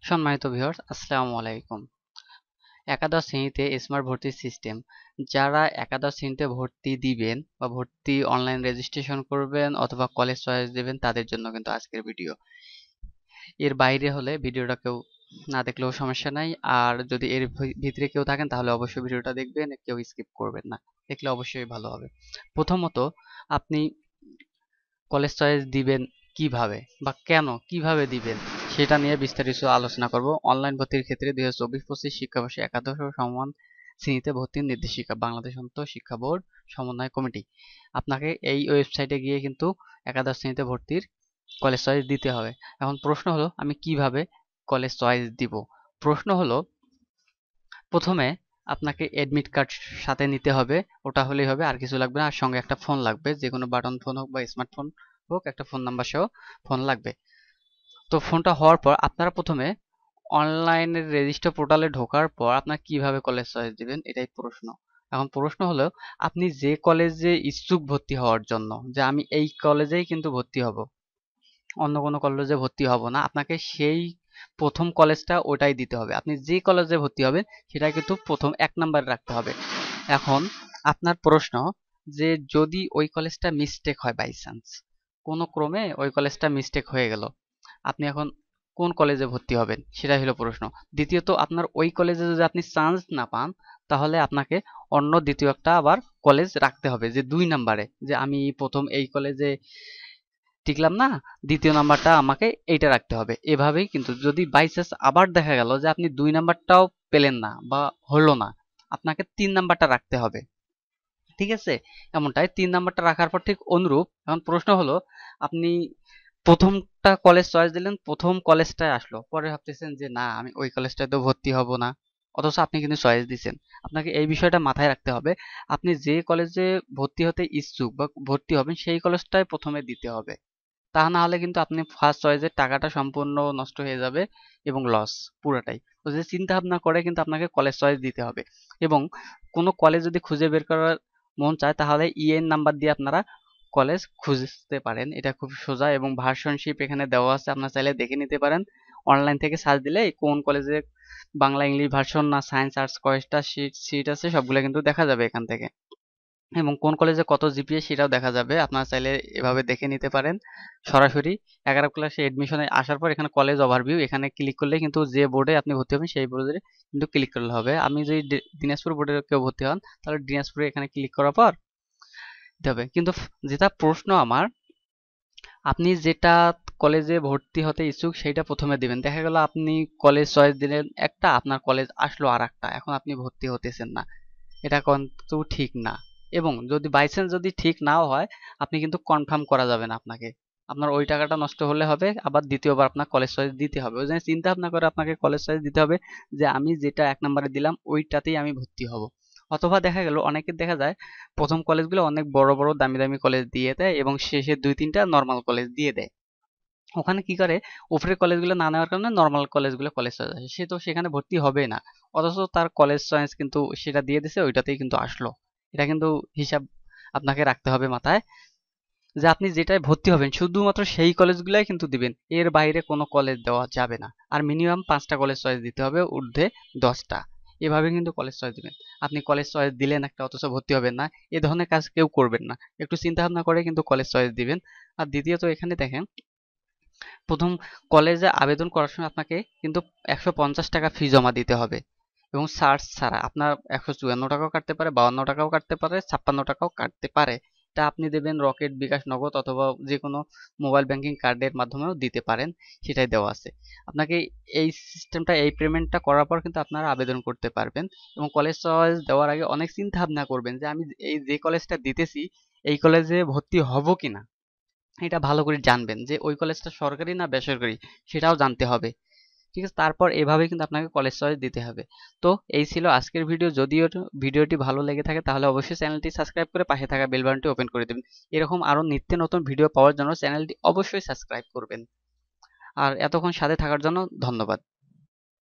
সম্মানিত ভিউয়ার্স, আসসালামু আলাইকুম। একাদশ শ্রেণীতে স্মার্ট ভর্তি সিস্টেম, যারা একাদশ শ্রেণীতে ভর্তি দিবেন বা ভর্তি অনলাইন রেজিস্ট্রেশন করবেন অথবা কলেজ চয়েস দিবেন তাদের জন্য কিন্তু আজকের ভিডিও। এর বাইরে হলে ভিডিওটা কেউ না দেখলেও সমস্যা নাই, আর যদি এর ভিতরে কেউ থাকেন তাহলে অবশ্যই ভিডিওটা দেখবেন, কেউ স্কিপ করবেন না, দেখলে অবশ্যই ভালো হবে। প্রথমত, আপনি কলেজ চয়েস দিবেন কিভাবে বা কেন কিভাবে দিবেন সেটা নিয়ে বিস্তারিত আলোচনা করব। অনলাইন ভর্তির ক্ষেত্রে 2024-25 শিক্ষাবর্ষে একাদশ ও সমমান শ্রেণীতে ভর্তির নির্দেশিকা, বাংলাদেশ উন্নত শিক্ষা বোর্ড সমন্বয় কমিটি। আপনাকে এই ওয়েবসাইটে গিয়ে কিন্তু একাদশ শ্রেণীতে ভর্তির কলেজ চয়েস দিতে হবে। এখন প্রশ্ন হলো, আমি কিভাবে কলেজ চয়েস দিব? প্রশ্ন হলো, প্রথমে আপনাকে এডমিট কার্ড সাথে নিতে হবে, ওটা হলেই হবে, আর কিছু লাগবে না। আর সঙ্গে একটা ফোন লাগবে, যে কোনো বাটন ফোন হোক বা স্মার্টফোন হোক, একটা ফোন নাম্বার সহ ফোন লাগবে। তো ফোনটা হওয়ার পর আপনারা প্রথমে অনলাইনের রেজিস্টার পোর্টালে ঢোকার পর আপনারা কিভাবে কলেজ চয়েস দিবেন, এটাই প্রশ্ন। এখন প্রশ্ন হলো, আপনি যে কলেজে ইচ্ছুক ভর্তি হওয়ার জন্য, যে আমি এই কলেজেই কিন্তু ভর্তি হব, অন্য কোনো কলেজে ভর্তি হব না, আপনাকে সেই প্রথম কলেজটা ওটাই দিতে হবে। আপনি যে কলেজে ভর্তি হবেন সেটা কিন্তু প্রথম 1 নাম্বারে রাখতে হবে। এখন আপনার প্রশ্ন, যে যদি ওই কলেজটা মিস্টেক হয়, বাই চান্স কোনো ক্রমে ওই কলেজটা মিস্টেক হয়ে গেল, আপনি এখন কোন কলেজে ভর্তি হবেন সেটাই হলো প্রশ্ন। দ্বিতীয়ত, আপনার ওই কলেজে যদি আপনি চান্স না পান, তাহলে আপনাকে অন্য দ্বিতীয় একটা আবার কলেজ রাখতে হবে, যে 2 নাম্বারে, যে আমি প্রথম এই কলেজে টিকলাম না, দ্বিতীয় নাম্বারটা আমাকে এইটা রাখতে হবে। এভাবেই কিন্তু যদি বাই চান্স আবার দেখা গেল যে আপনি 2 নাম্বারটাও পেলেন না বা হলো না, আপনাকে 3 নাম্বারটা রাখতে হবে। ঠিক আছে? এমনটাই 3 নাম্বারটা রাখার পর ঠিক অনুরূপ। এখন প্রশ্ন হলো, আপনি প্রথমটা কলেজ চয়েস দিলেন, প্রথম কলেজটাই আসলো, পরে ভাবতেছেন যে না, আমি ওই কলেজটায় তো ভর্তি হব না, অথচ আপনি কিন্তু চয়েস দিচ্ছেন। আপনাকে এই বিষয়টা মাথায় রাখতে হবে, আপনি যে কলেজে ভর্তি হতে ইচ্ছুক বা ভর্তি হবেন সেই কলেজটাই প্রথমে দিতে হবে। তা না হলে কিন্তু আপনি ফার্স্ট চয়েসের টাকাটা সম্পূর্ণ নষ্ট হয়ে যাবে এবং লস পুরোটাই। তো যে চিন্তা ভাবনা করে কিন্তু আপনাকে কলেজ চয়েস দিতে হবে। এবং কোনো কলেজ যদি খুঁজে বের করার মন চায়, তাহলে ইএন নাম্বার দিয়ে আপনারা কলেজ খুঁজতে পারেন। এটা খুব সোজা এবং ভার্সনশিপ এখানে দেওয়া আছে, আপনারা চাইলে দেখে নিতে পারেন। অনলাইন থেকে সার্চ দিলে কোন কলেজে বাংলা ইংলিশ ভার্সন না সায়েন্স আর্টস কয়টা সিট আছে সবগুলো কিন্তু দেখা যাবে এখান থেকে। এবং কোন কলেজে কত জিপিএ সেটাও দেখা যাবে, আপনারা চাইলে এভাবে দেখে নিতে পারেন। সরাসরি 11 ক্লাসে এডমিশনে আসার পর এখানে কলেজ ওভারভিউ, এখানে ক্লিক করলে কিন্তু যে বোর্ডে আপনি ভর্তি হবেন সেই বোর্ডে কিন্তু ক্লিক করলে হবে। আমি যদি দিনাজপুর বোর্ডে কেউ ভর্তি হন, তাহলে দিনাজপুরে এখানে ক্লিক করার পর দিতে হবে। কিন্তু যেটা প্রশ্ন আমার, আপনি যেটা কলেজে ভর্তি হতে ইচ্ছুক সেইটা প্রথমে দিবেন। দেখা গেল আপনি কলেজ চয়েস দিলেন একটা, আপনার কলেজ আসলো আর একটা, এখন আপনি ভর্তি হতেছেন না, এটা কিন্তু ঠিক না। এবং যদি বাই চান্স যদি ঠিক নাও হয়, আপনি কিন্তু কনফার্ম করা যাবে না আপনাকে, আপনার ওই টাকাটা নষ্ট হলে হবে, আবার দ্বিতীয়বার আপনার কলেজ চয়েস দিতে হবে। ওই জন্য চিন্তা ভাবনা করে আপনাকে কলেজ চয়েস দিতে হবে, যে আমি যেটা 1 নম্বরে দিলাম ওইটাতেই আমি ভর্তি হব। অথবা দেখা গেল অনেকের দেখা যায় প্রথম কলেজগুলো অনেক বড় বড় দামি দামি কলেজ দিয়ে দেয় এবং শেষে 2-3টা নর্মাল কলেজ দিয়ে দেয়। ওখানে কি করে, উপরের কলেজগুলো না নেওয়ার কারণে নর্মাল কলেজগুলো কলেজ চয়েস আসে, সে তো সেখানে ভর্তি হবে না, অথচ তার কলেজ চয়েস কিন্তু সেটা দিয়ে দিছে, ওইটাতেই কিন্তু আসলো। এটা কিন্তু হিসাব আপনাকে রাখতে হবে মাথায়, যে আপনি যেটায় ভর্তি হবেন শুধুমাত্র সেই কলেজগুলাই কিন্তু দিবেন, এর বাইরে কোনো কলেজ দেওয়া যাবে না। আর মিনিমাম 5টা কলেজ চয়েস দিতে হবে, ঊর্ধ্বে 10টা। এভাবে কিন্তু কলেজ চয়েস দিবেন। আপনি কলেজ চয়েস দিলেন একটা, অথচ ভর্তি হবেন না, এ ধরনের কাজ কেউ করবেন না। একটু চিন্তা ভাবনা করে কিন্তু কলেজ চয়েস দিবেন। আর দ্বিতীয়ত, এখানে দেখেন, প্রথম কলেজে আবেদন করার সময় আপনাকে কিন্তু 150 টাকা ফি জমা দিতে হবে, এবং সার্চ ছাড়া আপনার 154 টাকাও কাটতে পারে, 52 টাকাও কাটতে পারে, 56 টাকাও কাটতে পারে। তা আপনি দেবেন রকেট, বিকাশ, নগদ অথবা যে কোনো মোবাইল ব্যাংকিং কার্ডের মাধ্যমেও দিতে পারেন, সেটাই দেওয়া আছে। আপনাকে এই সিস্টেমটা, এই পেমেন্টটা করার পর কিন্তু আপনারা আবেদন করতে পারবেন। এবং কলেজ চয়েস দেওয়ার আগে অনেক চিন্তা ভাবনা করবেন, যে আমি এই যে কলেজটা দিতেছি এই কলেজে ভর্তি হব কিনা, এটা ভালো করে জানবেন, যে ওই কলেজটা সরকারি না বেসরকারি সেটাও জানতে হবে। ঠিক আছে? তারপর এভাবে কিন্তু আপনাকে কলেজ চয়েস দিতে হবে। তো এই ছিল আজকের ভিডিও। যদিও ভিডিওটি ভালো লেগে থাকে তাহলে অবশ্যই চ্যানেলটি সাবস্ক্রাইব করে পাশে থাকা বেল বাটনটি ওপেন করে দেবেন। এরকম আরো নিত্য নতুন ভিডিও পাওয়ার জন্য চ্যানেলটি অবশ্যই সাবস্ক্রাইব করবেন। আর এতক্ষণ সাথে থাকার জন্য ধন্যবাদ।